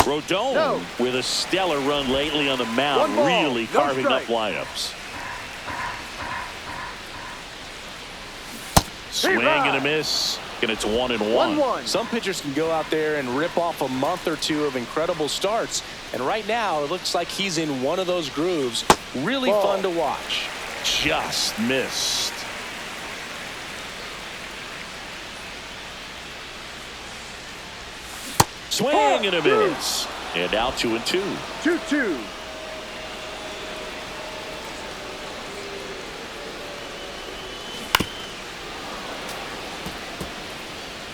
Rodon with a stellar run lately on the mound, really carving up lineups. Swing and a miss, and it's 1-1. Some pitchers can go out there and rip off a month or two of incredible starts, and right now it looks like he's in one of those grooves. Really fun to watch. Just missed. Swing and a miss. And now 2-2. 2-2.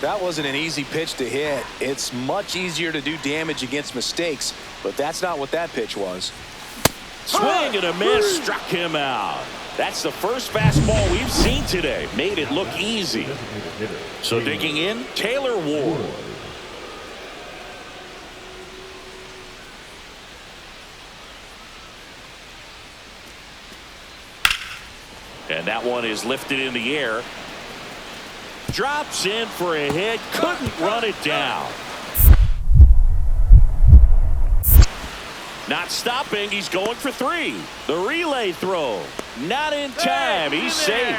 That wasn't an easy pitch to hit. It's much easier to do damage against mistakes, but that's not what that pitch was. Swing and a miss, struck him out. That's the first fastball we've seen today. Made it look easy. So digging in, Taylor Ward. And that one is lifted in the air. Drops in for a hit. Couldn't run it down. Not stopping. He's going for 3. The relay throw. Not in time. He's safe.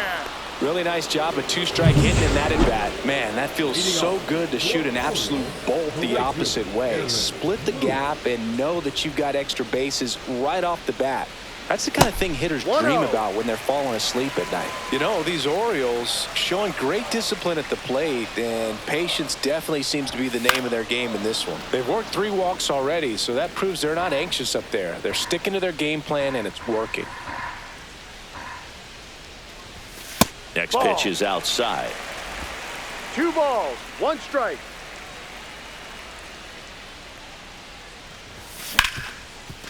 Really nice job of 2-strike hitting in that at bat. Man, that feels so good to shoot an absolute bolt the opposite way. Split the gap and know that you've got extra bases right off the bat. That's the kind of thing hitters dream about when they're falling asleep at night. You know, these Orioles showing great discipline at the plate, and patience definitely seems to be the name of their game in this one. They've worked 3 walks already, so that proves they're not anxious up there. They're sticking to their game plan, and it's working. Next pitch is outside. 2 balls, 1 strike.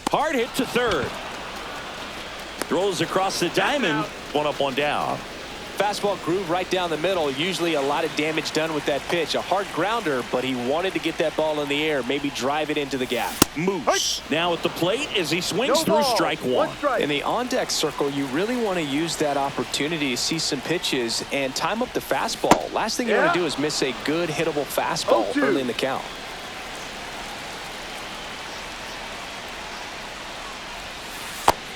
Hard hit to third. Throws across the diamond. 1 up, 1 down. Fastball groove right down the middle. Usually a lot of damage done with that pitch. A hard grounder, but he wanted to get that ball in the air. Maybe drive it into the gap. Moose now at the plate as he swings through strike 1. In the on-deck circle, you really want to use that opportunity to see some pitches and time up the fastball. Last thing you want to do is miss a good hittable fastball early in the count.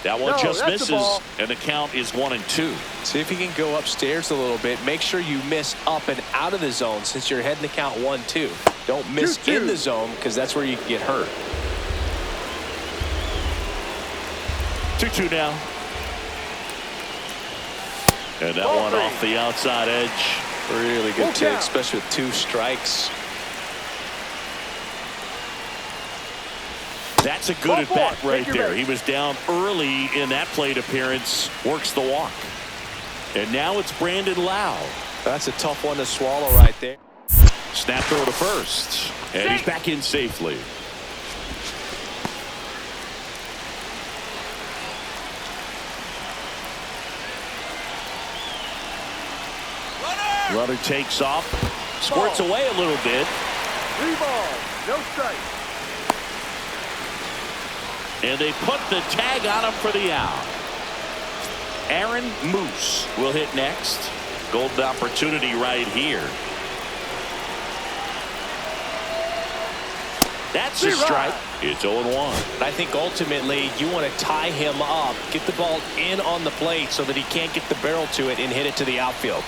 That one just misses, and the count is 1-2. See if you can go upstairs a little bit. Make sure you miss up and out of the zone since you're heading to count 1-2. Don't miss in the zone because that's where you can get hurt. 2-2 now. And that one off the outside edge. Really good take, especially with 2 strikes. That's a good at-bat right there. He was down early in that plate appearance. Works the walk. And now it's Brandon Lau. That's a tough one to swallow right there. Snap throw to first. And he's back in safely. Runner takes off. Squirts away a little bit. 3 balls, no strike. And they put the tag on him for the out. Aaron Moose will hit next. Golden opportunity right here. That's a strike. It's 0-1. I think ultimately you want to tie him up, get the ball in on the plate so that he can't get the barrel to it and hit it to the outfield.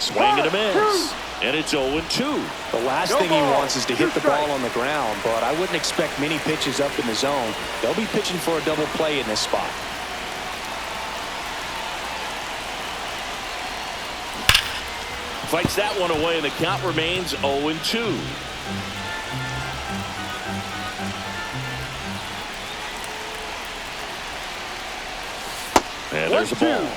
Swing and a miss. And it's 0-2. The last thing he wants is to hit the ball on the ground, but I wouldn't expect many pitches up in the zone. They'll be pitching for a double play in this spot. Fights that one away, and the count remains 0-2. And there's a ball.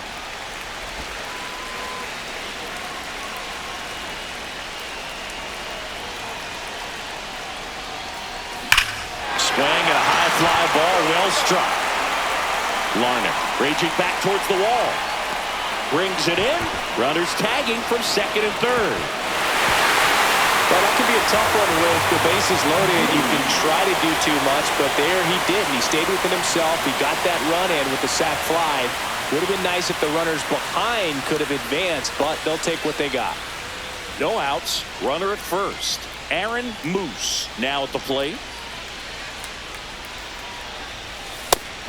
Swing and a high fly ball, well struck. Larnach raging back towards the wall. Brings it in. Runners tagging from second and third. Well, that could be a tough one with the bases loaded. You can try to do too much, but there he didn't. He stayed within himself. He got that run in with the sac fly. Would have been nice if the runners behind could have advanced, but they'll take what they got. No outs. Runner at first. Aaron Moose now at the plate.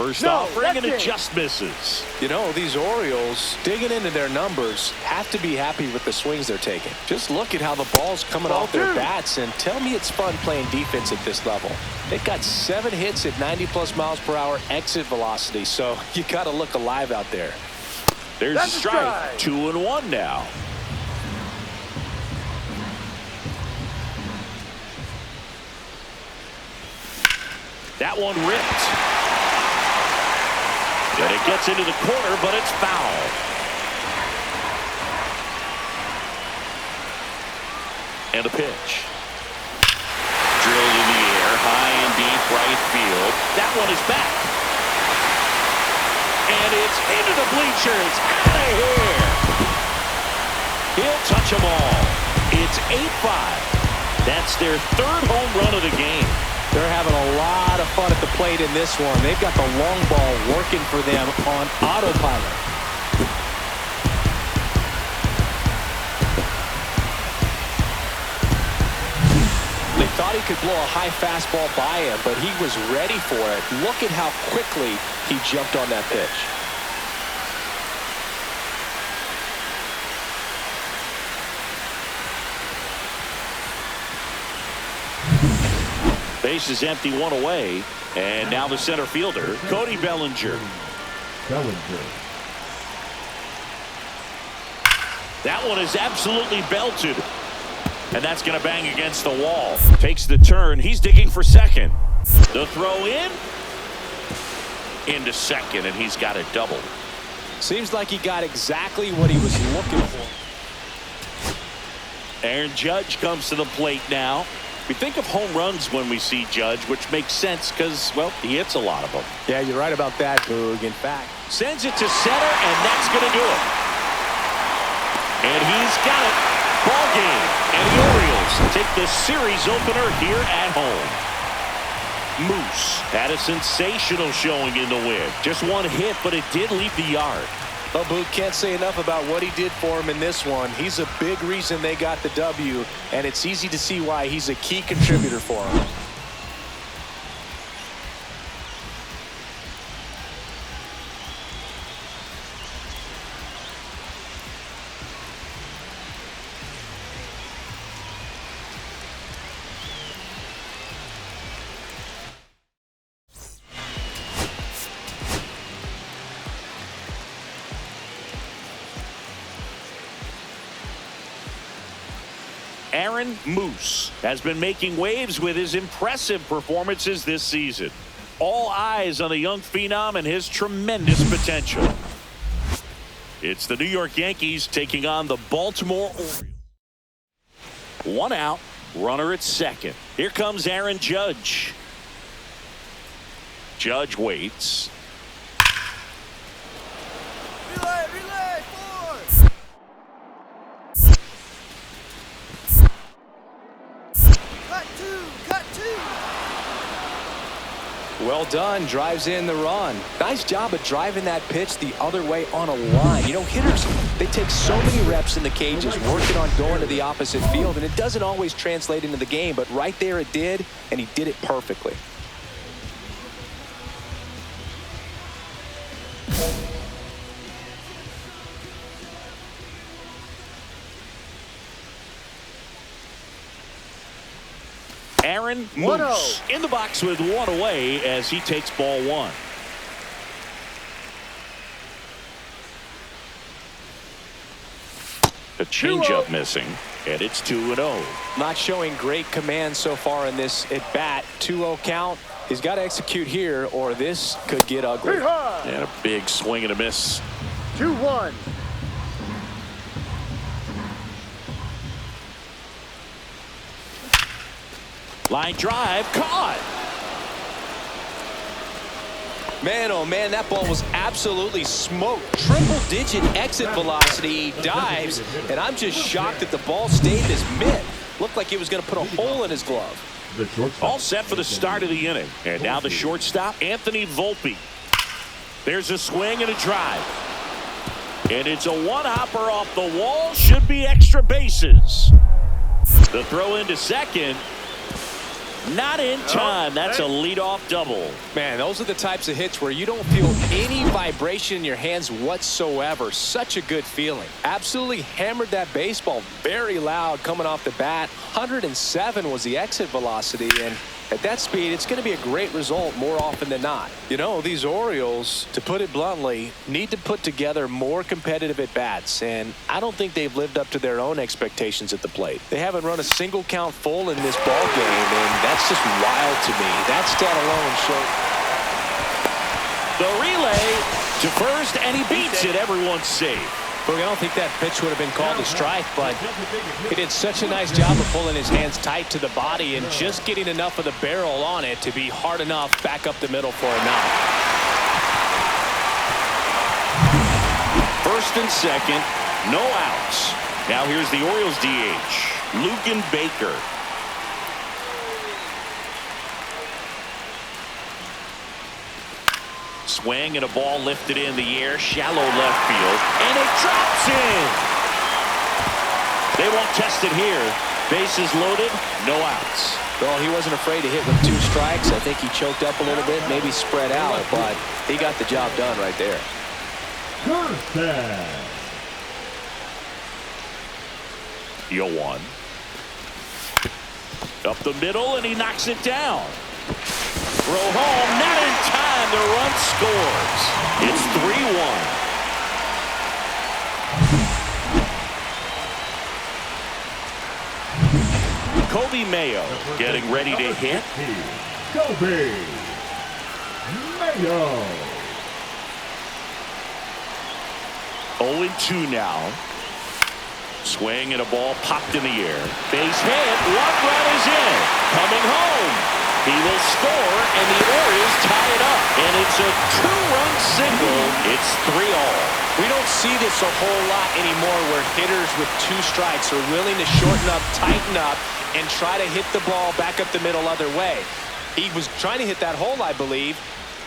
First No, offering, and that's it it. just misses. You know, these Orioles, digging into their numbers, have to be happy with the swings they're taking. Just look at how the ball's coming Ball off their two. bats, and tell me it's fun playing defense at this level. They've got 7 hits at 90-plus miles per hour exit velocity, so you got to look alive out there. There's That's a a strike. strike. 2-1 now. That one ripped. And it gets into the corner, but it's foul. And a pitch. Drilled in the air, high and deep right field. That one is back. And it's into the bleachers. Out of here. He'll touch them all. It's 8-5. That's their 3rd home run of the game. They're having a lot of fun at the plate in this one. They've got the long ball working for them on autopilot. They thought he could blow a high fastball by him, but he was ready for it. Look at how quickly he jumped on that pitch. Base is empty, 1 away. And now the center fielder, Cody Bellinger. That one is absolutely belted. And that's going to bang against the wall. Takes the turn. He's digging for second. The throw in. Into second, and he's got it doubled. Seems like he got exactly what he was looking for. Aaron Judge comes to the plate now. We think of home runs when we see Judge, which makes sense because, well, he hits a lot of them. Yeah, you're right about that, Boog. In fact, Sends it to center, and that's going to do it. And he's got it. Ball game. And the Orioles take the series opener here at home. Moose had a sensational showing in the win. Just one hit, but it did leave the yard. well, Boog, can't say enough about what he did for him in this one. He's a big reason they got the W, and it's easy to see why he's a key contributor for him. Aaron Moose has been making waves with his impressive performances this season. All eyes on the young phenom and his tremendous potential. It's the New York Yankees taking on the Baltimore Orioles. 1 out, runner at second. Here comes Aaron Judge. Judge waits. Relay, cut two. Well done, drives in the run. Nice job of driving that pitch the other way on a line. You know, hitters, they take so many reps in the cages working on going to the opposite field, and it doesn't always translate into the game, but right there it did, and he did it perfectly. Aaron 1-0. Moose in the box with 1 away as he takes ball 1. A changeup 2-0. missing, and it's 2-0. Not showing great command so far in this at bat. 2-0 count. He's got to execute here, or this could get ugly. Hee-haw. And a big swing and a miss. 2-1. Line drive, caught. Man, oh man, that ball was absolutely smoked. Triple-digit exit velocity. He dives, and I'm just shocked that the ball stayed in his mitt. Looked like it was going to put a hole in his glove. All set for the start of the inning. And now the shortstop, Anthony Volpe. There's a swing and a drive. And it's a one-hopper off the wall. Should be extra bases. The throw into second. Not in time. That's a leadoff double. Man, those are the types of hits where you don't feel any vibration in your hands whatsoever. Such a good feeling. Absolutely hammered that baseball very loud coming off the bat. 107 was the exit velocity, and at that speed, it's going to be a great result more often than not. You know, these Orioles, to put it bluntly, need to put together more competitive at-bats, and I don't think they've lived up to their own expectations at the plate. They haven't run a single count full in this ball game, and that's just wild to me. That stat alone shows. The relay to first, and he beats it. Everyone's safe. Look, I don't think that pitch would have been called a strike, but he did such a nice job of pulling his hands tight to the body and just getting enough of the barrel on it to be hard enough back up the middle for a knock. First and second, no outs. Now here's the Orioles DH, Lugan Baker. Swing and a ball lifted in the air, shallow left field, and it drops in. They won't test it here. Bases loaded, no outs. Well, he wasn't afraid to hit with 2 strikes. I think he choked up a little bit, maybe spread out, but he got the job done right there. Yo one. Up the middle, and he knocks it down. Throw home, not in time. The run scores. It's 3-1. Kobe Mayo getting ready to hit. Kobe Mayo. 0-2 now. Swing and a ball popped in the air. Base hit. 1 run is in. Coming home. He will score, and the Orioles tie it up. And it's a 2-run single. It's 3-all. We don't see this a whole lot anymore where hitters with 2 strikes are willing to shorten up, tighten up, and try to hit the ball back up the middle other way. He was trying to hit that hole, I believe.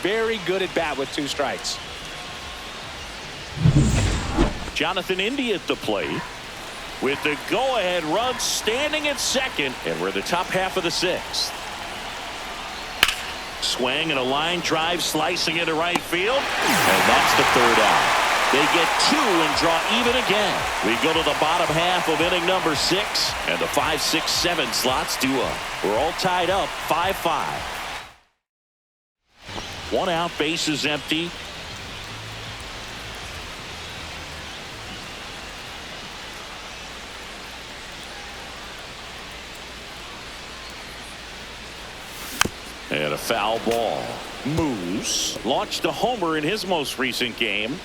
Very good at bat with 2 strikes. Jonathan Indy at the plate with the go-ahead run standing at second, and we're the top half of the 6th. Swing and a line drive slicing into right field, and that's the 3rd out. They get 2 and draw even again. We go to the bottom half of inning number 6, and the 5, 6, 7 slots do up. We're all tied up 5-5. 1 out, bases empty. And a foul ball. Moose launched a homer in his most recent game.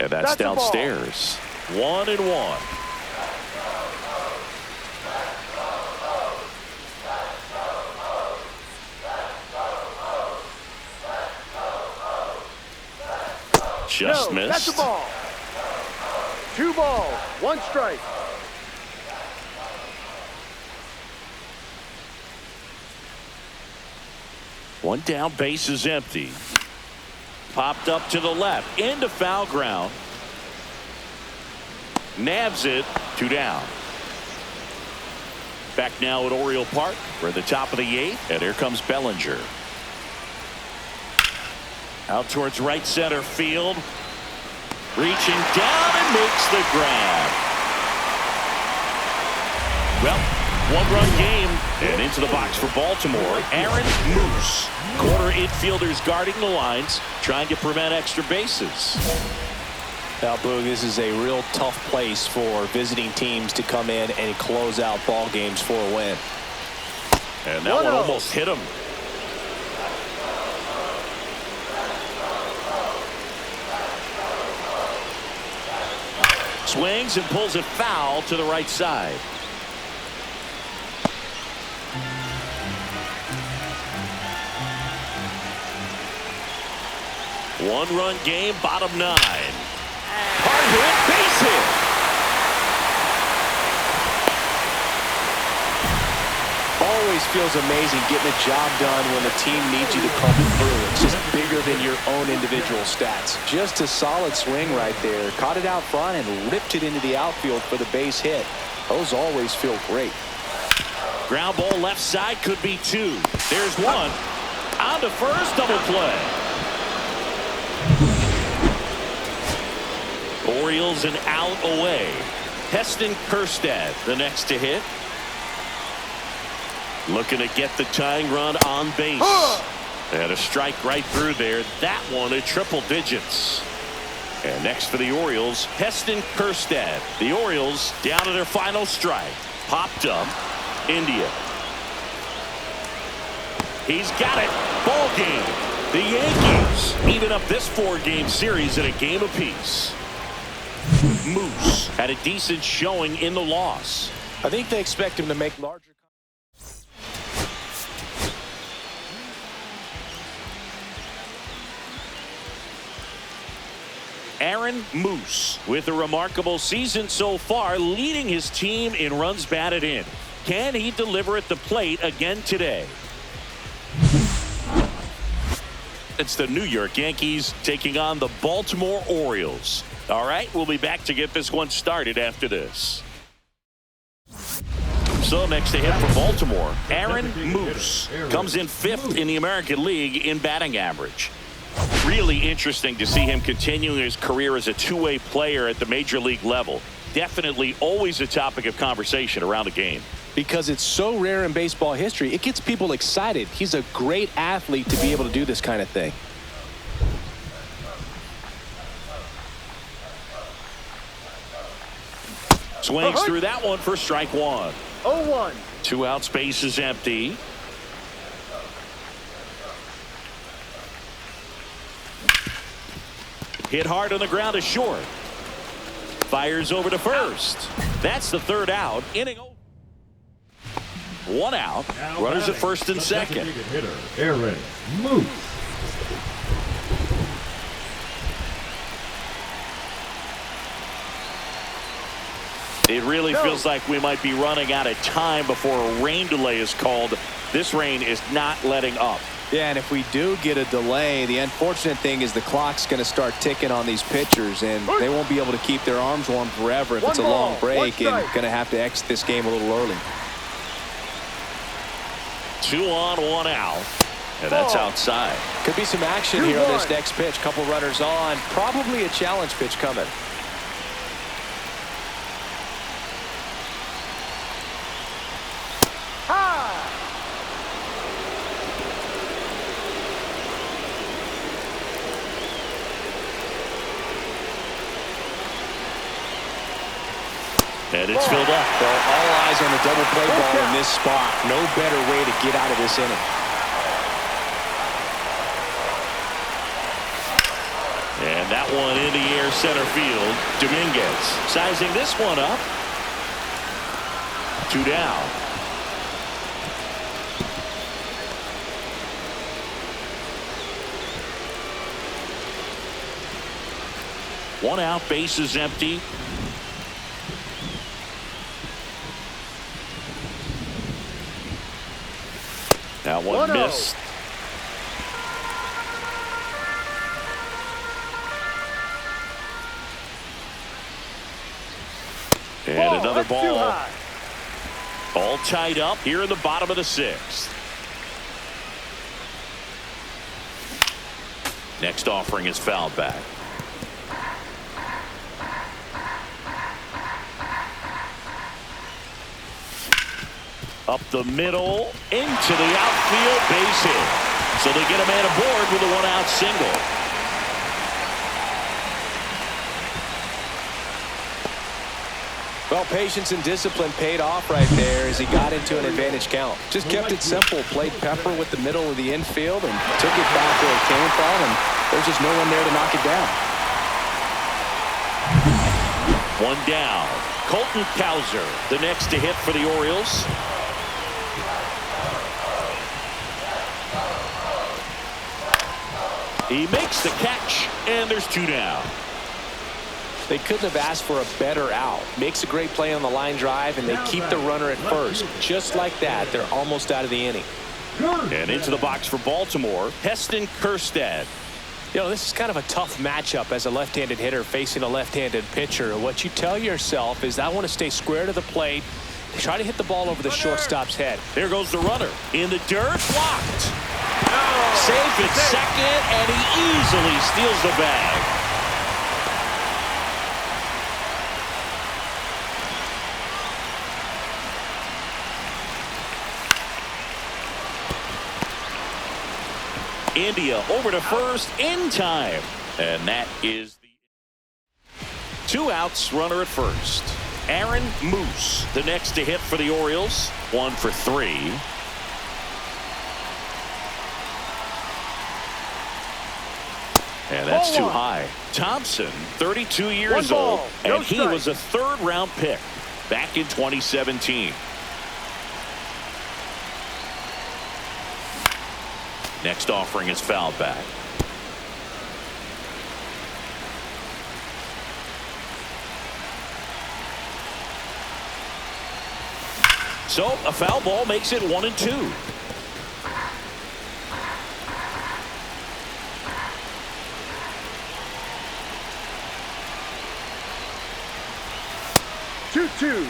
And that's downstairs. 1-1. Just missed. That's the ball. 2 balls, 1 strike. One down, base is empty. Popped up to the left, into foul ground. Nabs it, 2 down. Back now at Oriole Park. We're at the top of the 8th, and here comes Bellinger. Out towards right center field. Reaching down and makes the grab. Well, 1-run game, and into the box for Baltimore, Aaron Moose. Corner infielders guarding the lines, trying to prevent extra bases. Now, Boog, this is a real tough place for visiting teams to come in and close out ball games for a win. And that one almost hit him. Swings and pulls it foul to the right side. One-run game, bottom 9. Hard hit, base hit. Always feels amazing getting a job done when the team needs you to come through. It's just bigger than your own individual stats. Just a solid swing right there. Caught it out front and ripped it into the outfield for the base hit. Those always feel great. Ground ball left side, could be two. There's one. On to first, double play. Orioles an out away. Heston Kjerstad the next to hit. Looking to get the tying run on base. And a strike right through there. That one at triple digits. And next for the Orioles, Heston Kjerstad. The Orioles down to their final strike. Popped up. India. He's got it. Ball game. The Yankees even up this 4-game series at a game apiece. Moose had a decent showing in the loss. I think they expect him to make larger. Aaron Moose with a remarkable season so far, leading his team in runs batted in. Can he deliver at the plate again today? It's the New York Yankees taking on the Baltimore Orioles. All right, we'll be back to get this one started after this. So next to hit for Baltimore, Aaron Moose comes in 5th in the American League in batting average. Really interesting to see him continuing his career as a two-way player at the major league level. Definitely always a topic of conversation around the game. Because it's so rare in baseball history, it gets people excited. He's a great athlete to be able to do this kind of thing. Swings through that one for strike one. 0-1. 2 outs, base is empty. Hit hard on the ground to short. Fires over to first. That's the 3rd out. Inning over. 1 out. Runners at first and second. Hitter, Aaron Moose. It really feels like we might be running out of time before a rain delay is called. This rain is not letting up. Yeah, and if we do get a delay, the unfortunate thing is the clock's going to start ticking on these pitchers, and they won't be able to keep their arms warm forever if it's a long break, and going to have to exit this game a little early. 2 on, 1 out. And that's outside. Could be some action here on this next pitch. Couple runners on. Probably a challenge pitch coming. And it's filled up. Well, all eyes on the double play ball in this spot. No better way to get out of this inning. And that one in the air center field. Dominguez sizing this one up. 2 down. One out, base is empty. That one missed. And another ball. All tied up here in the bottom of the 6th. Next offering is fouled back. Up the middle, into the outfield, base hit. So they get a man aboard with a 1-out single. Well, patience and discipline paid off right there as he got into an advantage count. Just kept it simple, played pepper with the middle of the infield and took it back where it came from, and there's just no one there to knock it down. 1 down. Colton Cowser, the next to hit for the Orioles. He makes the catch, and there's 2 down. They couldn't have asked for a better out. Makes a great play on the line drive, and they keep the runner at first. Just like that, they're almost out of the inning. And into the box for Baltimore, Heston Kjerstad. You know, this is kind of a tough matchup as a left-handed hitter facing a left-handed pitcher. What you tell yourself is, I want to stay square to the plate, try to hit the ball over the shortstop's head. There goes the runner in the dirt, blocked. Safe at second, and he easily steals the bag. India over to first in time, and that is the 2 outs, runner at first. Aaron Moose, the next to hit for the Orioles, 1 for 3. And that's too high. Thompson, 32 years old, and he was a 3rd-round pick back in 2017. Next offering is fouled back. So a foul ball makes it 1-2. Two.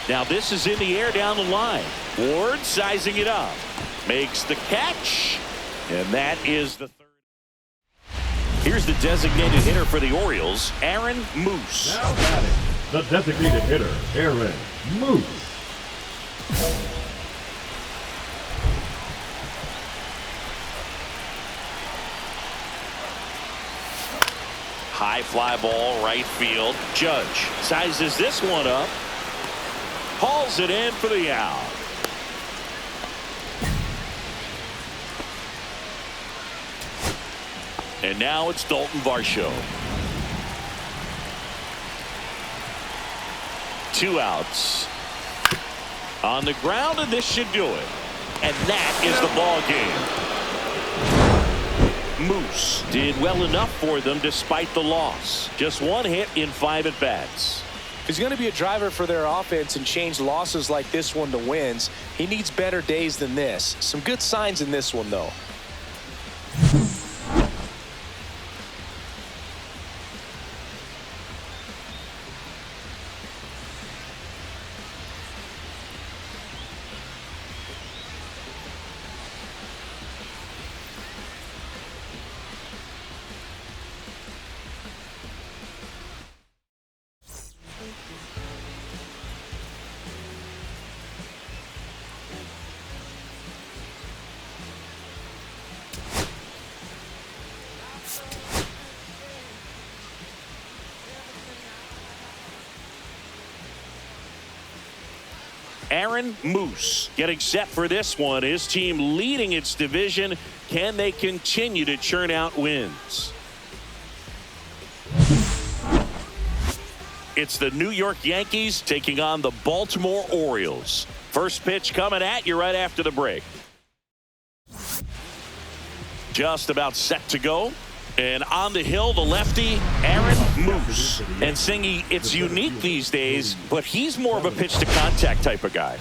Now this is in the air down the line. Ward sizing it up. Makes the catch. And that is the 3rd. Here's the designated hitter for the Orioles, Aaron Moose. Now batting, the designated hitter, Aaron Moose. High fly ball, right field. Judge sizes this one up. Hauls it in for the out. And now it's Dalton Varsho. 2 outs. On the ground, and this should do it. And that is the ball game. Moose did well enough for them despite the loss. Just 1 hit in 5 at-bats. He's going to be a driver for their offense and change losses like this one to wins. He needs better days than this. Some good signs in this one, though. Aaron Moose getting set for this one. His team leading its division. Can they continue to churn out wins? It's the New York Yankees taking on the Baltimore Orioles. First pitch coming at you right after the break. Just about set to go. And on the hill, the lefty, Aaron Moose. And Singy, it's unique these days, but he's more of a pitch-to-contact type of guy.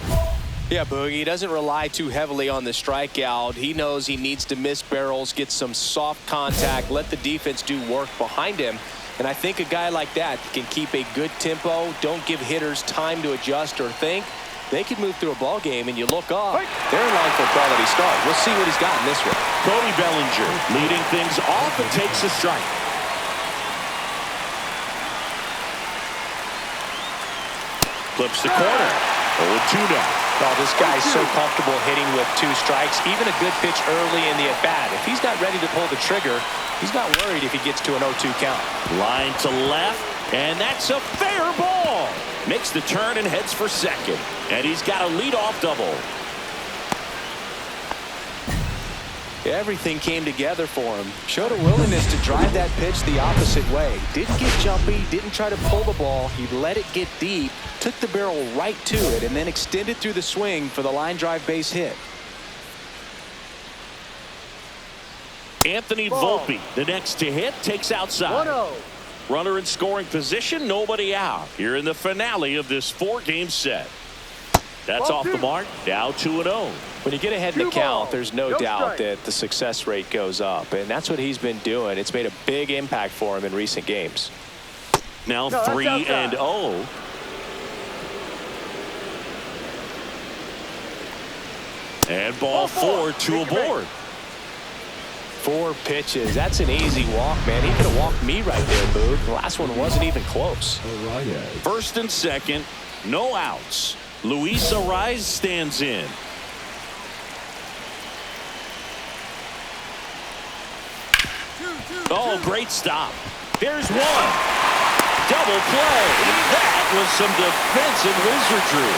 Yeah, Boogie, he doesn't rely too heavily on the strikeout. He knows he needs to miss barrels, get some soft contact, let the defense do work behind him. And I think a guy like that can keep a good tempo, don't give hitters time to adjust or think. They could move through a ball game, and you look up, they're in line for a quality start. We'll see what he's got in this one. Cody Bellinger leading things off and takes a strike. Flips the corner. 0-2 now. Oh, this guy's so comfortable hitting with 2 strikes. Even a good pitch early in the at-bat. If he's not ready to pull the trigger, he's not worried if he gets to an 0-2 count. Line to left, and that's a fair ball. Makes the turn and heads for second. And he's got a leadoff double. Everything came together for him. Showed a willingness to drive that pitch the opposite way. Didn't get jumpy, didn't try to pull the ball. He let it get deep, took the barrel right to it, and then extended through the swing for the line drive base hit. Anthony Volpe, the next to hit, takes outside. 1-0. Runner in scoring position, nobody out. Here in the finale of this 4-game set. That's off the mark, now 2-0. When you get ahead in the count, there's no doubt strike. that the success rate goes up, and that's what he's been doing. It's made a big impact for him in recent games. Now 3-0. And ball 4, 2 aboard. 4 pitches. That's an easy walk, man. He could have walked me right there, Boog. The last one wasn't even close. First and second, no outs. Luis Ariz stands in. Oh, great stop. There's one. Double play. That was some defensive wizardry.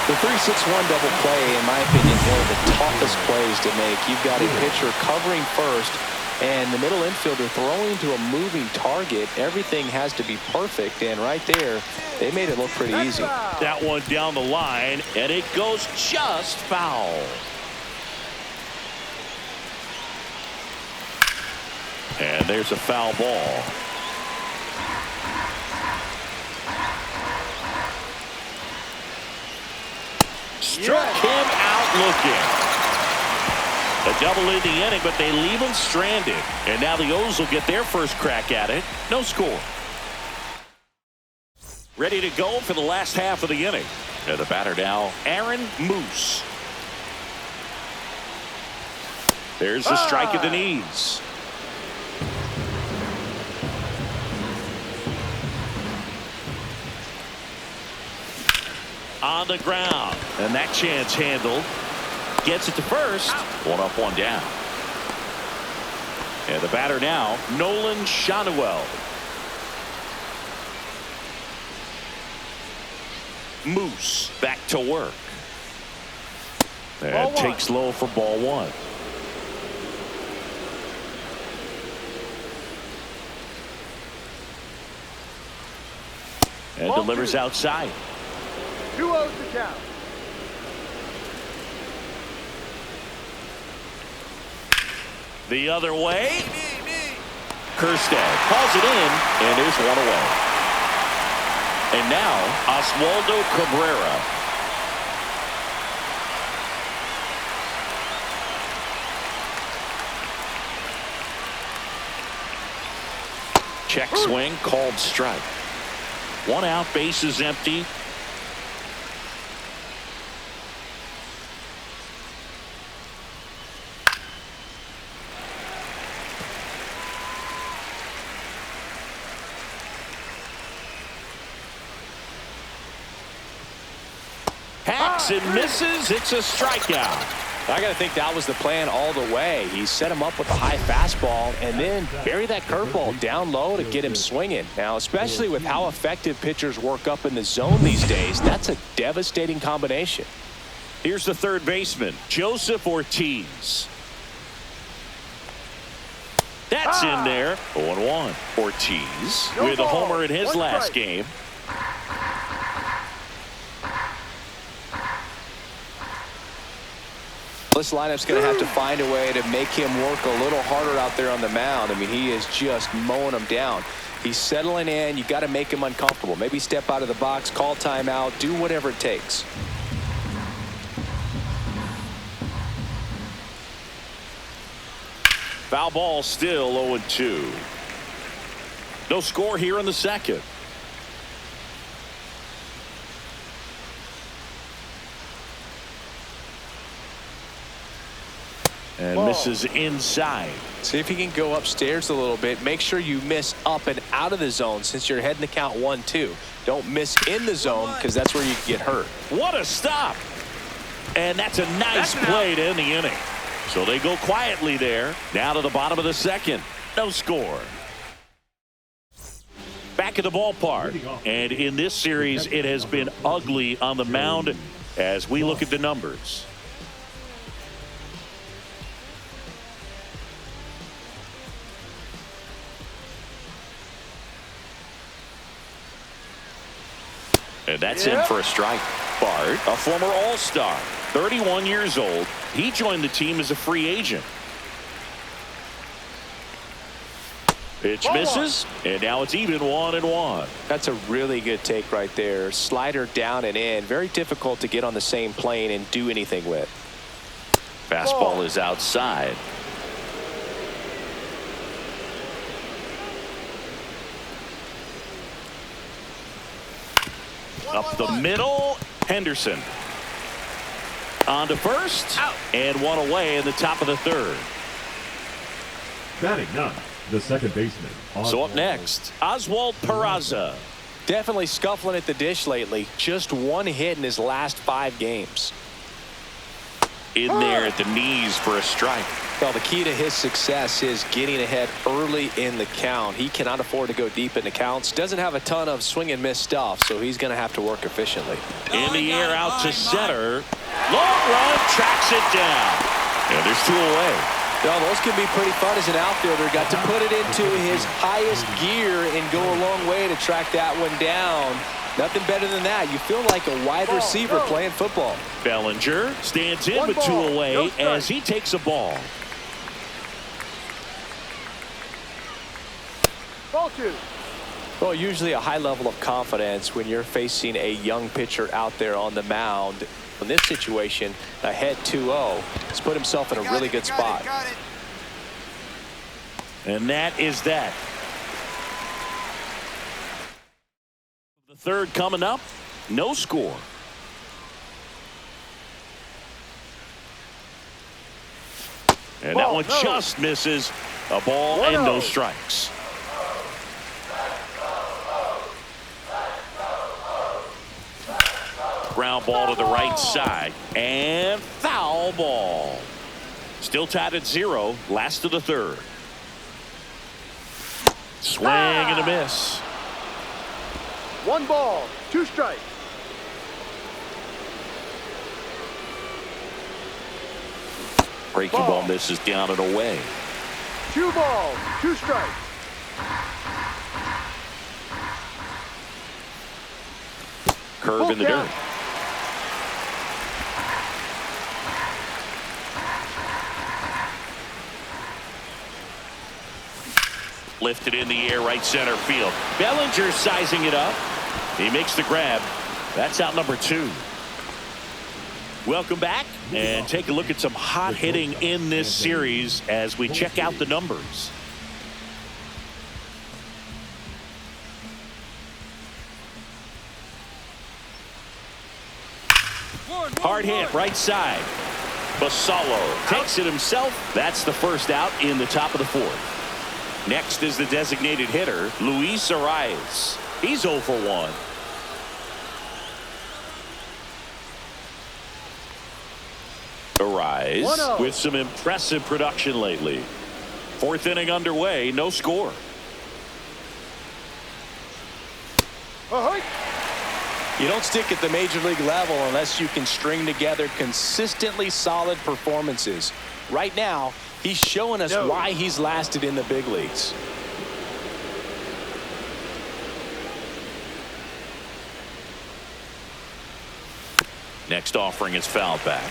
The 3-6-1 double play, in my opinion, one of the toughest plays to make. You've got a pitcher covering first and the middle infielder throwing to a moving target. Everything has to be perfect, and right there, they made it look pretty easy. That one down the line, and it goes just foul. And there's a foul ball. Struck him out looking. A double in the inning, but they leave him stranded. And now the O's will get their first crack at it. No score. Ready to go for the last half of the inning. And the batter now, Aaron Moose. There's the strike at the knees. On the ground, and that chance handled. Gets it to first. 1 up, 1 down. And the batter now, Nolan Shanuel. Moose back to work. And takes low for ball 1. And delivers outside. 2-0 to count. The other way. Kerstad calls it in, and there's 1 away. And now Oswaldo Cabrera. Check swing, called strike. 1 out, base is empty. Hacks and misses. It's a strikeout. I got to think that was the plan all the way. He set him up with a high fastball and then bury that curveball down low to get him swinging. Now, especially with how effective pitchers work up in the zone these days, that's a devastating combination. Here's the third baseman, Joseph Ortiz. That's in there. 0-1. Ortiz with a homer in his last game. This lineup's going to have to find a way to make him work a little harder out there on the mound. I mean, he is just mowing them down. He's settling in. You got to make him uncomfortable. Maybe step out of the box, call timeout, do whatever it takes. Foul ball, still 0-2. No score here in the second. And misses inside. See if you can go upstairs a little bit. Make sure you miss up and out of the zone since you're heading to count 1-2. Don't miss in the zone because that's where you can get hurt. What a stop. And that's a nice play to end the inning. So they go quietly there. Down to the bottom of the second. No score. Back at the ballpark. And in this series, it has been ugly on the mound as we look at the numbers. And that's in for a strike. Bart, a former All-Star, 31 years old. He joined the team as a free agent. Pitch misses, and now it's even 1-1. That's a really good take right there. Slider down and in. Very difficult to get on the same plane and do anything with. Fastball is outside. Up the middle, Henderson. On to first, and one away in the top of the third. Batting ninth, the second baseman. So up next, Oswald Peraza. Definitely scuffling at the dish lately. Just one hit in his last 5 games. In there at the knees for a strike. Well, the key to his success is getting ahead early in the count. He cannot afford to go deep in the counts. Doesn't have a ton of swing and miss stuff, so he's going to have to work efficiently. In the air out to center. Long run, tracks it down. And there's 2 away. Well, those can be pretty fun as an outfielder. Got to put it into his highest gear and go a long way to track that one down. Nothing better than that. You feel like a wide receiver playing football. Bellinger stands in with 2 away as he takes a ball. Ball 2. Well, usually a high level of confidence when you're facing a young pitcher out there on the mound. In this situation, ahead 2-0, has put himself in a really good spot. And that is that. The third coming up, no score. And that one just misses. A ball and no strikes. Ground ball to the right side and foul ball. Still tied at 0, last of the third. Swing and a miss. 1 ball, 2 strikes. Breaking ball misses down and away. 2 balls, 2 strikes. Curve in the dirt. Lifted in the air, right center field. Bellinger sizing it up. He makes the grab. That's out number 2. Welcome back and take a look at some hot hitting in this series as we check out the numbers. Hard hit right side. Basallo takes it himself. That's the first out in the top of the 4th. Next is the designated hitter, Luis Arias. He's 0 for 1. Arias with some impressive production lately. 4th inning underway, no score. You don't stick at the major league level unless you can string together consistently solid performances. Right now, he's showing us why he's lasted in the big leagues. Next offering is fouled back.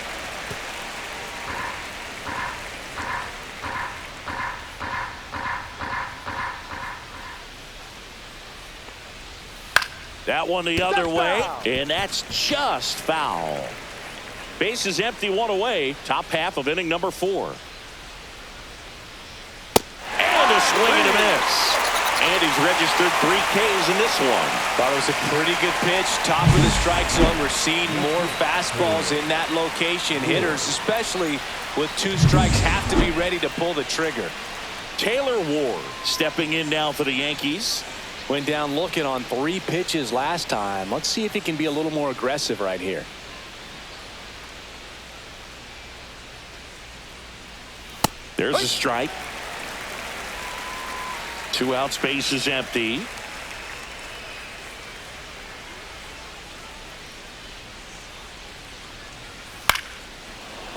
That one the other way, and that's just foul. Base is empty, 1 away. Top half of inning number 4. And a swing and a miss. And he's registered 3 Ks in this one. Thought it was a pretty good pitch. Top of the strike zone. We're seeing more fastballs in that location. Hitters, especially with 2 strikes, have to be ready to pull the trigger. Taylor Ward stepping in now for the Yankees. Went down looking on 3 pitches last time. Let's see if he can be a little more aggressive right here. There's a strike. 2 out, space is empty.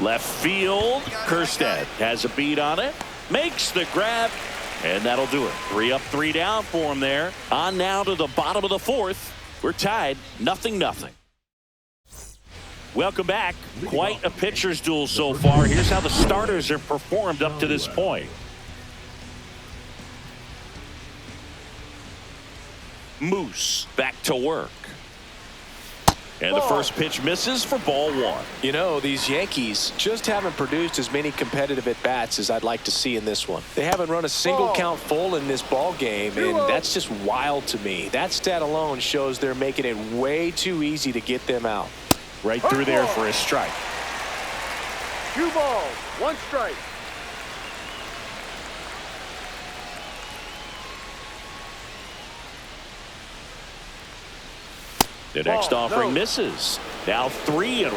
Left field. Kerstead has a beat on it. Makes the grab. And that'll do it. 3 up, 3 down for him there. On now to the bottom of the 4th. We're tied 0-0. Welcome back. Quite a pitcher's duel so far. Here's how the starters have performed up to this point. Moose back to work. And the first pitch misses for ball one. You know, these Yankees just haven't produced as many competitive at-bats as I'd like to see in this one. They haven't run a single count full in this ball game, and that's just wild to me. That stat alone shows they're making it way too easy to get them out. Right through there for a strike. 2 balls, 1 strike. The next offering misses. Now 3-1.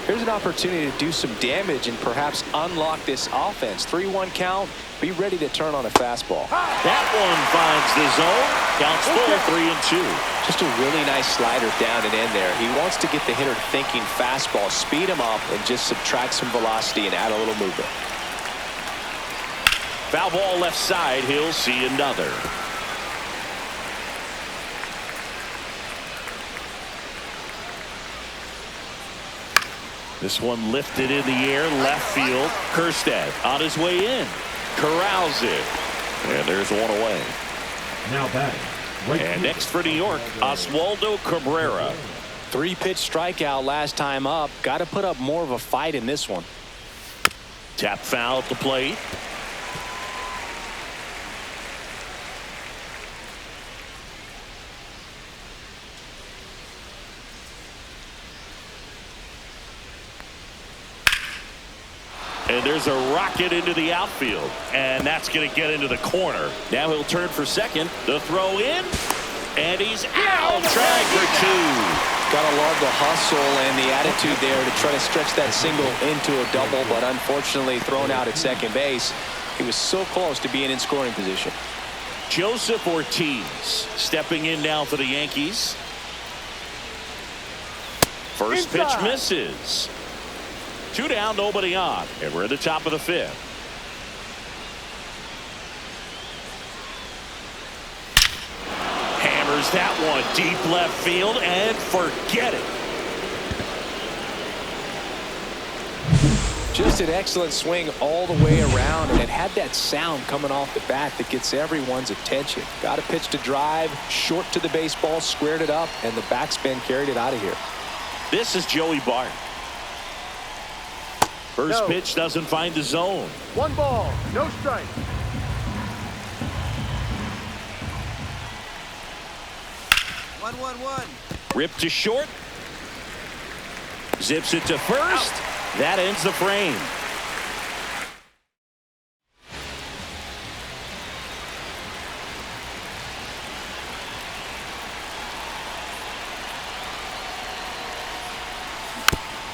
Here's an opportunity to do some damage and perhaps unlock this offense. 3-1 count. Be ready to turn on a fastball. That one finds the zone. Counts full, 3-2. Just a really nice slider down and in there. He wants to get the hitter thinking fastball, speed him up, and just subtract some velocity and add a little movement. Foul ball left side. He'll see another. This one lifted in the air, left field. Kerstead on his way in. Corrals it. And there's one away. Now batting. And next for New York, Oswaldo Cabrera. 3-pitch strikeout last time up. Got to put up more of a fight in this one. Tap foul at the plate. And there's a rocket into the outfield. And that's going to get into the corner. Now he'll turn for second. The throw in. And he's out. Drag for 2. Gotta love the hustle and the attitude there to try to stretch that single into a double. But unfortunately thrown out at second base. He was so close to being in scoring position. Joseph Ortiz stepping in now for the Yankees. First pitch misses. 2 down, nobody on. And we're at the top of the 5th. Hammers that one deep left field and forget it. Just an excellent swing all the way around, and it had that sound coming off the bat that gets everyone's attention. Got a pitch to drive, short to the baseball, squared it up, and the backspin carried it out of here. This is Joey Bart. First pitch doesn't find the zone. 1 ball, no strike. One. Ripped to short. Zips it to first. That ends the frame.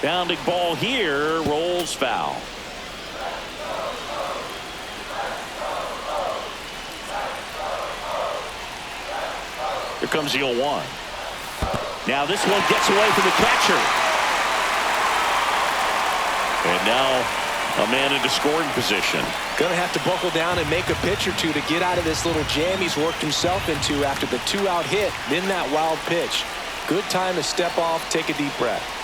Bounding ball here, rolls foul. Here comes the 0-1. Now this one gets away from the catcher. And now a man into scoring position. Gonna have to buckle down and make a pitch or two to get out of this little jam he's worked himself into after the 2-out hit, then that wild pitch. Good time to step off, take a deep breath.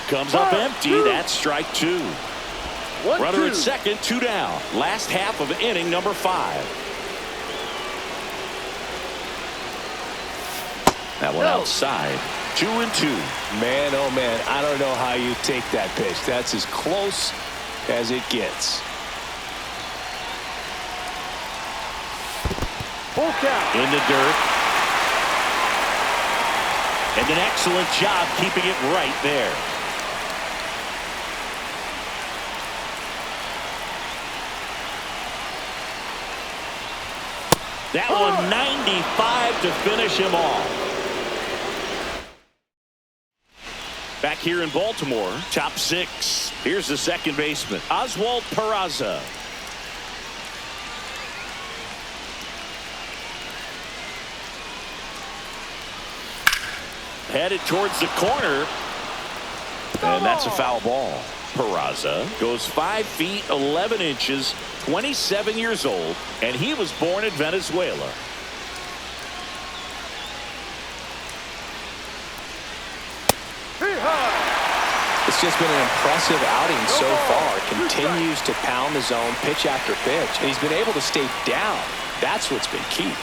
Comes up empty. That's strike 2. Runner at second, 2 down. Last half of inning number 5. That one outside. 2-2. Man, oh man, I don't know how you take that pitch. That's as close as it gets. Full count. In the dirt. And an excellent job keeping it right there. That one 95 to finish him off. Back here in Baltimore, top 6. Here's the second baseman, Oswald Peraza. Headed towards the corner. And that's a foul ball. Peraza goes 5 feet 11 inches, 27 years old, and he was born in Venezuela. It's just been an impressive outing so far. Continues to pound the zone pitch after pitch. And he's been able to stay down. That's what's been key.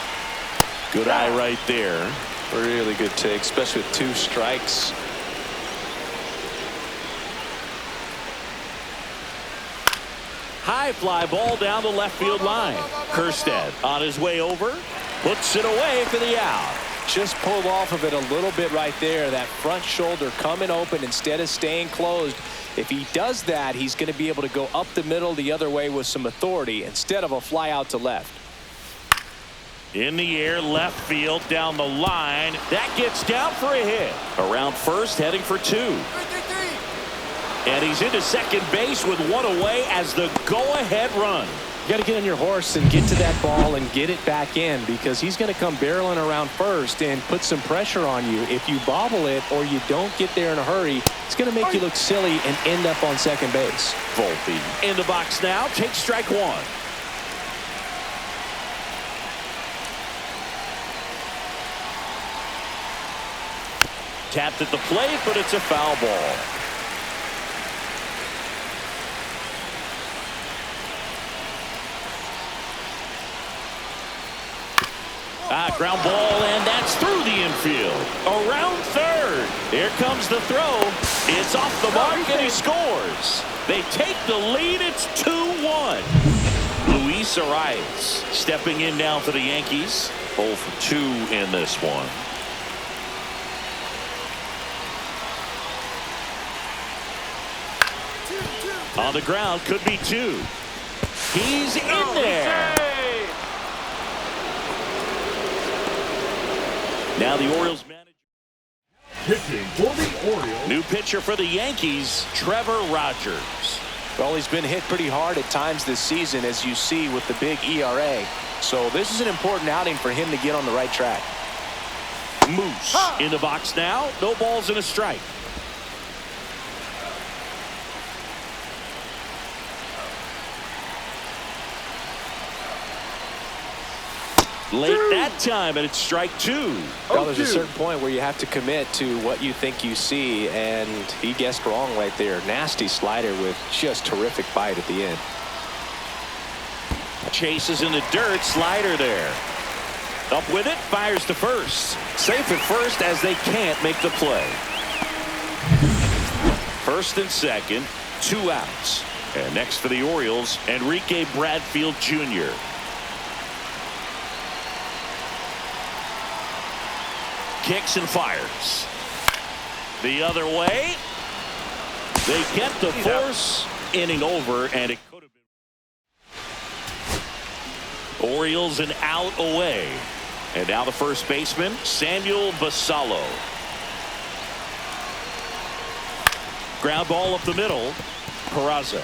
Good eye right there. Really good take, especially with 2 strikes. High fly ball down the left field line. Kerstead on his way over. Puts it away for the out. Just pulled off of it a little bit right there. That front shoulder coming open instead of staying closed. If he does that, he's going to be able to go up the middle the other way with some authority instead of a fly out to left. In the air, left field, down the line. That gets down for a hit. Around first, heading for 2. And he's into second base with 1 away as the go-ahead run. You got to get on your horse and get to that ball and get it back in, because he's going to come barreling around first and put some pressure on you. If you bobble it or you don't get there in a hurry, it's going to make you look silly and end up on second base. Volpe in the box now. Takes strike 1. Tapped at the plate, but it's a foul ball. Ground ball, and that's through the infield. Around third. Here comes the throw. It's off the mark, and he scores. They take the lead. It's 2-1. Luis Arias stepping in now for the Yankees. 0 for 2 in this one. On the ground, could be 2. He's in there. Now the Orioles manager. Pitching for the Orioles. New pitcher for the Yankees, Trevor Rogers. Well, he's been hit pretty hard at times this season, as you see with the big ERA. So this is an important outing for him to get on the right track. Moose in the box now. No balls and a strike. Late that time, and it's strike 2. Well, there's a certain point where you have to commit to what you think you see, and he guessed wrong right there. Nasty slider with just terrific bite at the end. Chases in the dirt, slider there. Up with it, fires to first. Safe at first as they can't make the play. First and second, 2 outs. And next for the Orioles, Enrique Bradfield Jr. Kicks and fires. The other way. They get the force. Inning over, and it could have been. Orioles an out away. And now the first baseman, Samuel Basallo. Ground ball up the middle. Peraza.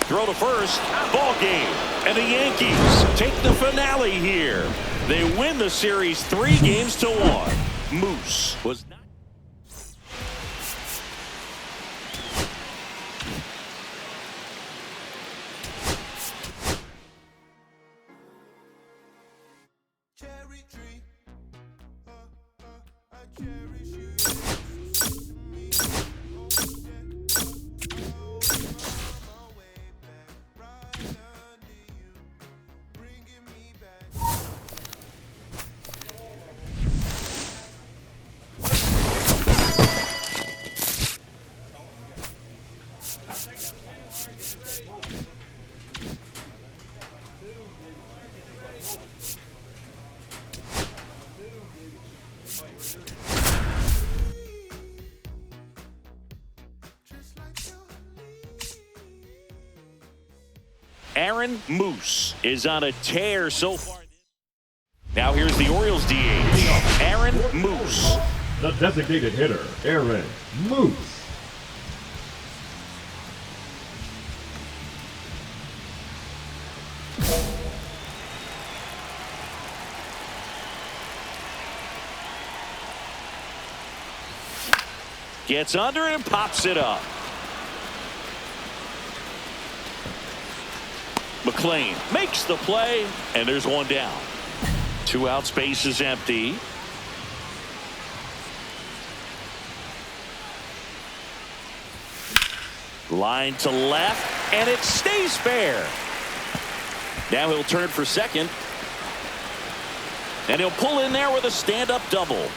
Throw to first. Ball game. And the Yankees take the finale here. They win the series 3-1. Moose was not. Cherry tree, I cherish you. Aaron Moose is on a tear so far. Now here's the Orioles DH, Aaron Moose. The designated hitter, Aaron Moose. Gets under it and pops it up. McLean makes the play, and there's one down. 2 outs, base is empty. Line to left, and it stays fair. Now he'll turn for second. And he'll pull in there with a stand-up double.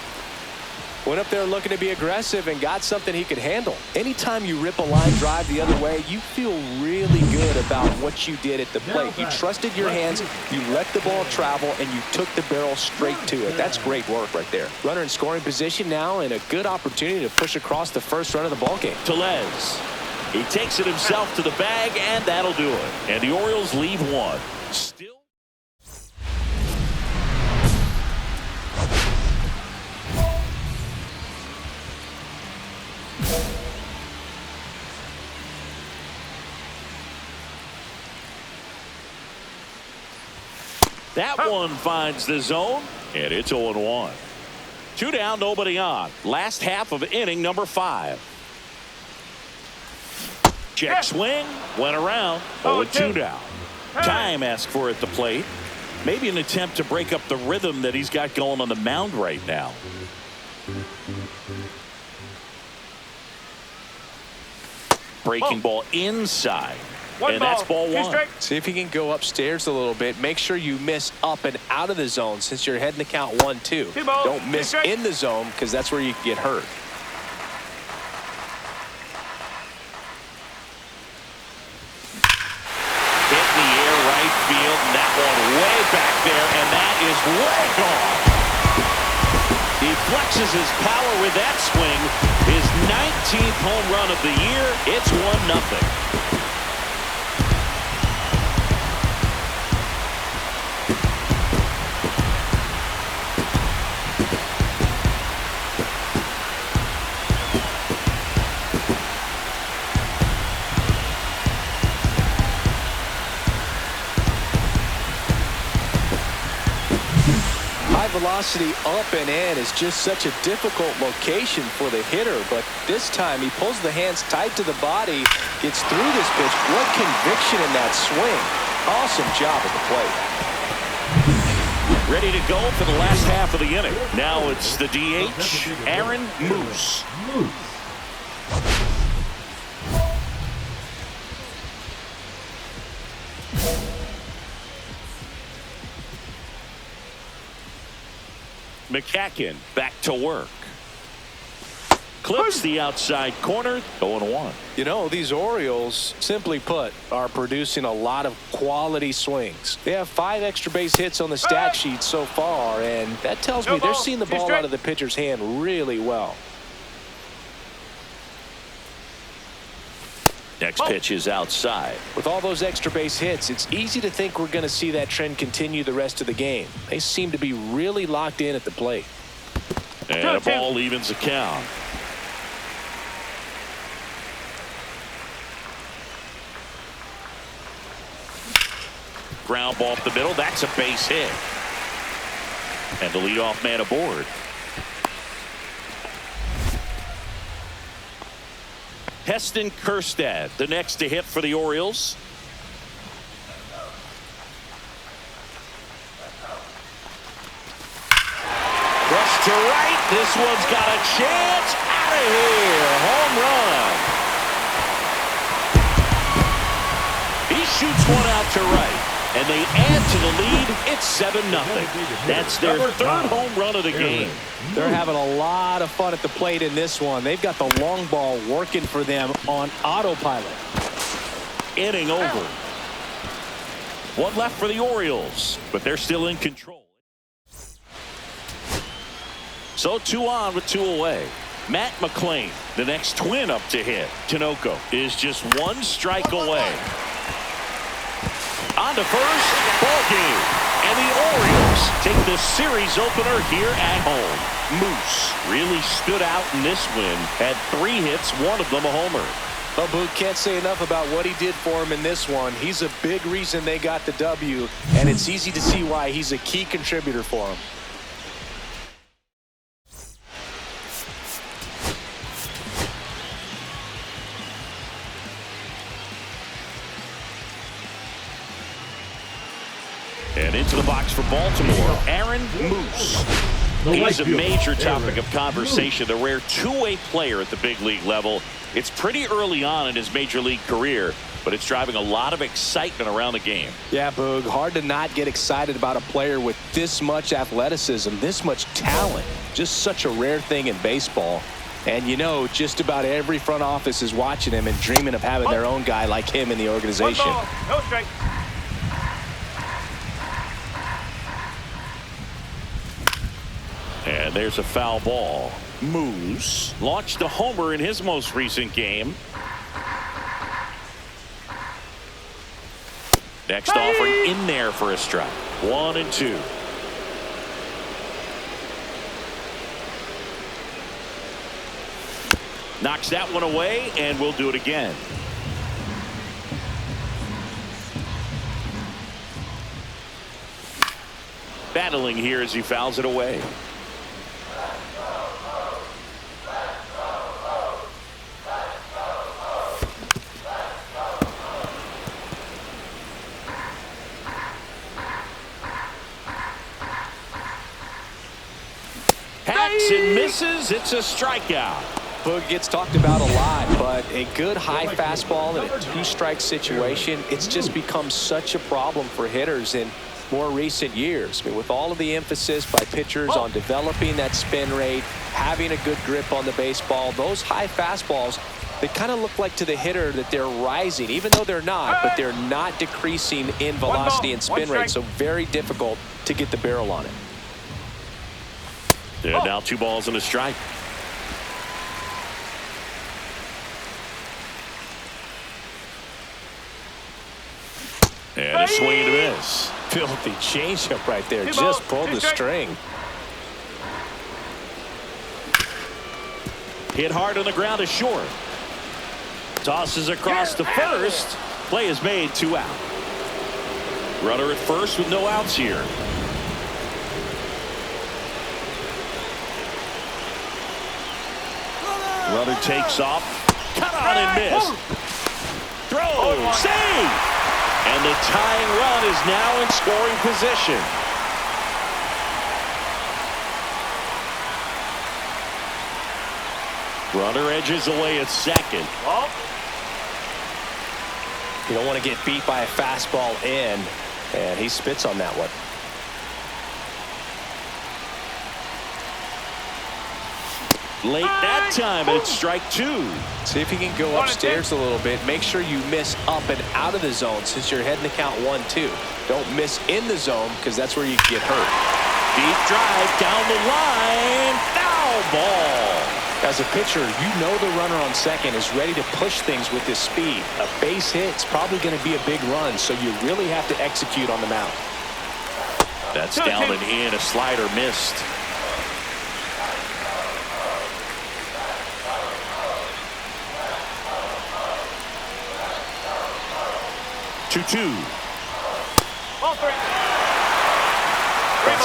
Went up there looking to be aggressive and got something he could handle. Anytime you rip a line drive the other way, you feel really good about what you did at the plate. You trusted your hands, you let the ball travel, and you took the barrel straight to it. That's great work right there. Runner in scoring position now, and a good opportunity to push across the first run of the ballgame. Tellez. He takes it himself to the bag, and that'll do it. And the Orioles leave one. Still. That one finds the zone, and it's 0-1. 2 down, nobody on. Last half of inning number 5. Check swing, went around, 0-2 down. Time asked for it at the plate. Maybe an attempt to break up the rhythm that he's got going on the mound right now. Breaking ball inside. And that's ball 1. See if he can go upstairs a little bit. Make sure you miss up and out of the zone since you're heading to count 1-2. Don't miss in the zone because that's where you can get hurt. Hit in the air right field, and that one way back there, and that is way gone. He flexes his power with that swing. His 19th home run of the year. It's 1-0. Velocity up and in is just such a difficult location for the hitter, but this time he pulls the hands tight to the body, gets through this pitch. What conviction in that swing. Awesome job at the plate. Ready to go for the last half of the inning. Now it's the DH, Aaron Moose. McCacken back to work. Clips the outside corner, 0-1. You know, these Orioles, simply put, are producing a lot of quality swings. They have 5 extra base hits on the stat sheet so far, and that tells me they're seeing the ball out of the pitcher's hand really well. Next pitch is outside. With all those extra base hits, it's easy to think we're going to see that trend continue the rest of the game. They seem to be really locked in at the plate. And a ball evens the count. Ground ball up the middle. That's a base hit. And the leadoff man aboard. Heston Kjerstad, the next to hit for the Orioles. Rush to right. This one's got a chance. Out of here. Home run. He shoots one out to right. And they add to the lead. It's 7-0. That's their 3rd home run of the game. They're having a lot of fun at the plate in this one. They've got the long ball working for them on autopilot. Inning over. 1 left for the Orioles, but they're still in control. So 2 on with 2 away. Matt McClain, the next Twin up to hit. Tinoco is just 1 strike away. On to first, ball game. And the Orioles take the series opener here at home. Moose really stood out in this win. Had 3 hits, 1 of them a homer. Well, Boot, can't say enough about what he did for him in this one. He's a big reason they got the W, and it's easy to see why he's a key contributor for him. And into the box for Baltimore, Aaron Moose. The He's right a fielder, major topic Aaron of conversation, the rare two-way player at the big league level. It's pretty early on in his major league career, but it's driving a lot of excitement around the game. Yeah, Boog, hard to not get excited about a player with this much athleticism, this much talent. Just such a rare thing in baseball. And you know, just about every front office is watching him and dreaming of having their own guy like him in the organization. One ball, no strike. And there's a foul ball. Moose launched a homer in his most recent game. Next offering in there for a strike. 1-2. Knocks that one away, and we'll do it again. Battling here as he fouls it away. Hacks and misses. It's a strikeout. Boog gets talked about a lot, but a good high fastball in a two-strike situation, it's just become such a problem for hitters in more recent years. I mean, with all of the emphasis by pitchers on developing that spin rate, having a good grip on the baseball, those high fastballs, they kind of look like to the hitter that they're rising, even though they're not, but they're not decreasing in velocity and spin rate, so very difficult to get the barrel on it. And now 2 balls and a strike. And a swing and a miss. Filthy changeup right there. Just pulled the string. Hit hard on the ground to short. Tosses across to first. Play is made, 2 out. Runner at first with no outs here. Runner takes off. Cut on and miss. Throw. Save. And the tying run is now in scoring position. Runner edges away at second. You don't want to get beat by a fastball in, and he spits on that one. Late that time, and it's strike 2. See if you can go upstairs a little bit. Make sure you miss up and out of the zone since you're heading to count 1-2. Don't miss in the zone because that's where you get hurt. Deep drive down the line. Foul ball. As a pitcher, you know the runner on second is ready to push things with his speed. A base hit's probably going to be a big run, so you really have to execute on the mound. That's down and in. A slider missed. That's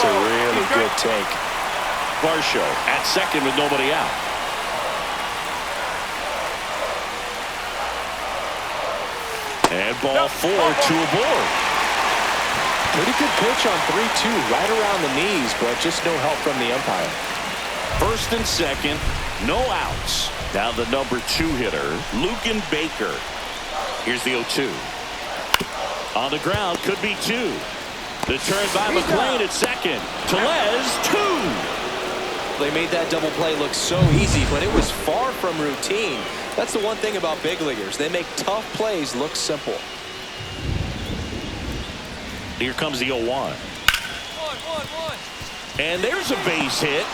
a really good take. Varsho at second with nobody out. And ball 4, 2 aboard. Pretty good pitch on 3-2, right around the knees, but just no help from the umpire. First and second, no outs. Now the number 2 hitter, Lucan Baker. Here's the 0-2. On the ground, could be 2. The turn by McLean at second. Tellez, 2. They made that double play look so easy, but it was far from routine. That's the one thing about big leaguers. They make tough plays look simple. Here comes the 0-1. And there's a base hit.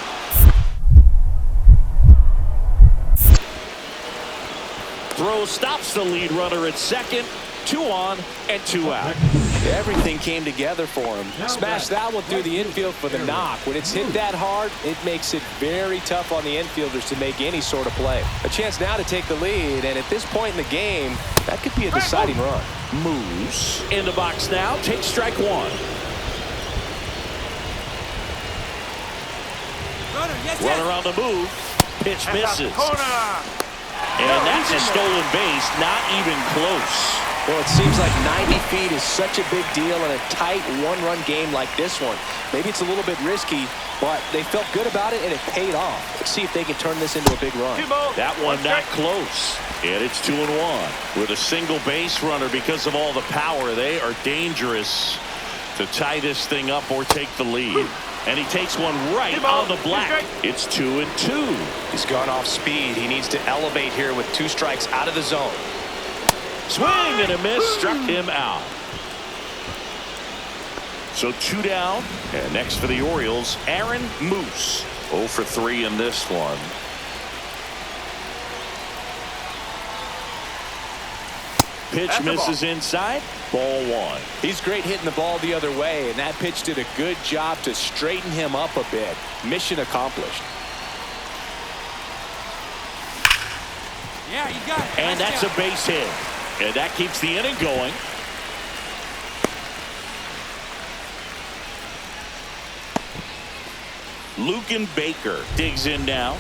Throw stops the lead runner at second. 2 on and 2 out. Everything came together for him. Smashed that one through the infield for the knock. When it's hit that hard, it makes it very tough on the infielders to make any sort of play. A chance now to take the lead, and at this point in the game, that could be a deciding run. Moves in the box now. Takes strike 1. Runner on the move. Pitch misses. And that's a stolen base. Not even close. Well, it seems like 90 feet is such a big deal in a tight one-run game like this one. Maybe it's a little bit risky, but they felt good about it, and it paid off. Let's see if they can turn this into a big run. That one not close. And it's 2-1. With a single base runner because of all the power, they are dangerous to tie this thing up or take the lead. And he takes one right on the black. It's 2-2. He's gone off speed. He needs to elevate here with 2 strikes out of the zone. Swing and a miss, struck him out. So 2 down. And next for the Orioles, Aaron Moose. 0 for 3 in this one. Pitch misses inside. Ball 1. He's great hitting the ball the other way, and that pitch did a good job to straighten him up a bit. Mission accomplished. Yeah, you got it. And that's a base hit. And that keeps the inning going. Luken Baker digs in now.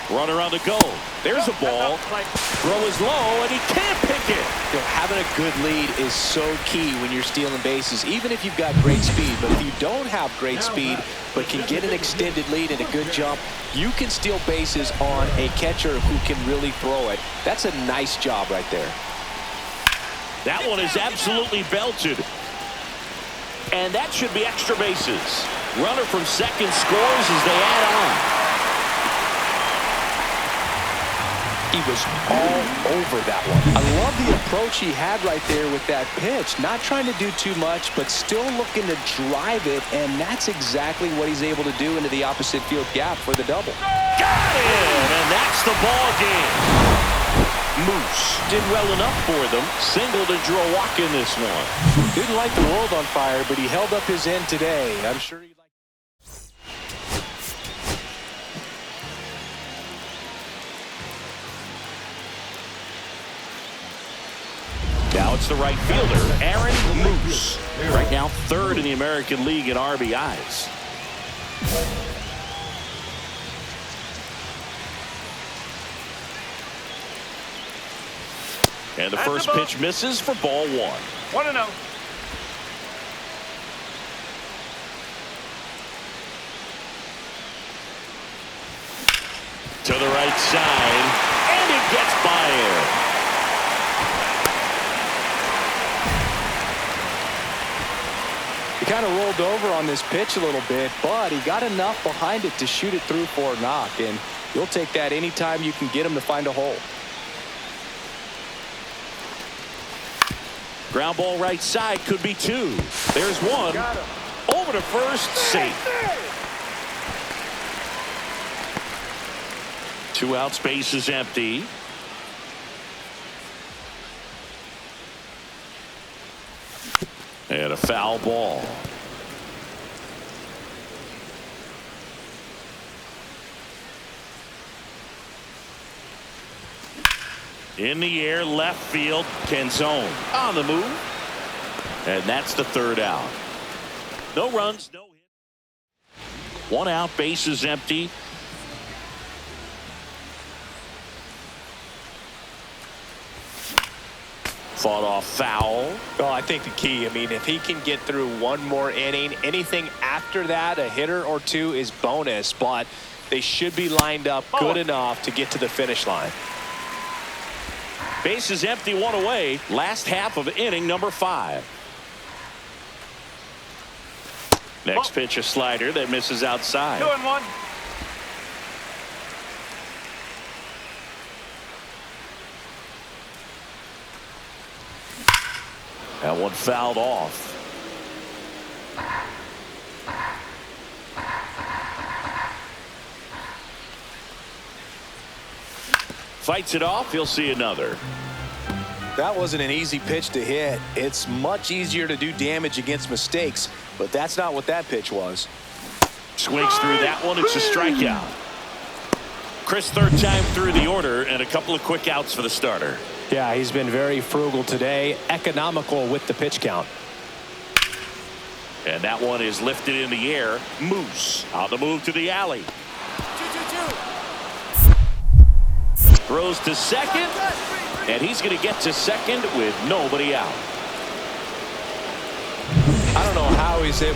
Runner on the go. There's a ball. Throw is low, and he can't pick it. You know, having a good lead is so key when you're stealing bases, even if you've got great speed. But if you don't have great speed, but can get an extended lead and a good jump, you can steal bases on a catcher who can really throw it. That's a nice job right there. That one is absolutely belted. And that should be extra bases. Runner from second scores as they add on. He was all over that one. I love the approach he had right there with that pitch. Not trying to do too much, but still looking to drive it, and that's exactly what he's able to do into the opposite field gap for the double. Got him, and that's the ball game. Moose did well enough for them. Singled and drew a walk in this one. Didn't light the world on fire, but he held up his end today. I'm sure he liked. Now it's the right fielder, Aaron Moose. Right now, 3rd in the American League in RBIs. And the first pitch misses for ball 1. 1-0. To the right side, and it gets by him. He kind of rolled over on this pitch a little bit, but he got enough behind it to shoot it through for a knock, and you'll take that anytime you can get him to find a hole. Ground ball right side, could be 2. There's 1. Over to first, safe. 2 outs, base is empty. And a foul ball. In the air, left field, Canzone on the move. And that's the 3rd out. No runs, no hit. 1 out, base is empty. Fought off foul. Well, I think the key, I mean, if he can get through 1 more inning, anything after that, a hitter or 2 is bonus, but they should be lined up good enough to get to the finish line. Base is empty, 1 away. Last half of inning number 5. Next pitch, a slider that misses outside. 2-1. That one fouled off. Fights it off. He'll see another. That wasn't an easy pitch to hit. It's much easier to do damage against mistakes, but that's not what that pitch was. Swings through that one. It's a strikeout. Chris, 3rd time through the order, and a couple of quick outs for the starter. Yeah, he's been very frugal today, economical with the pitch count. And that one is lifted in the air. Moose on the move to the alley. 2-2-2. Throws to second, and he's going to get to second with nobody out. I don't know how he's able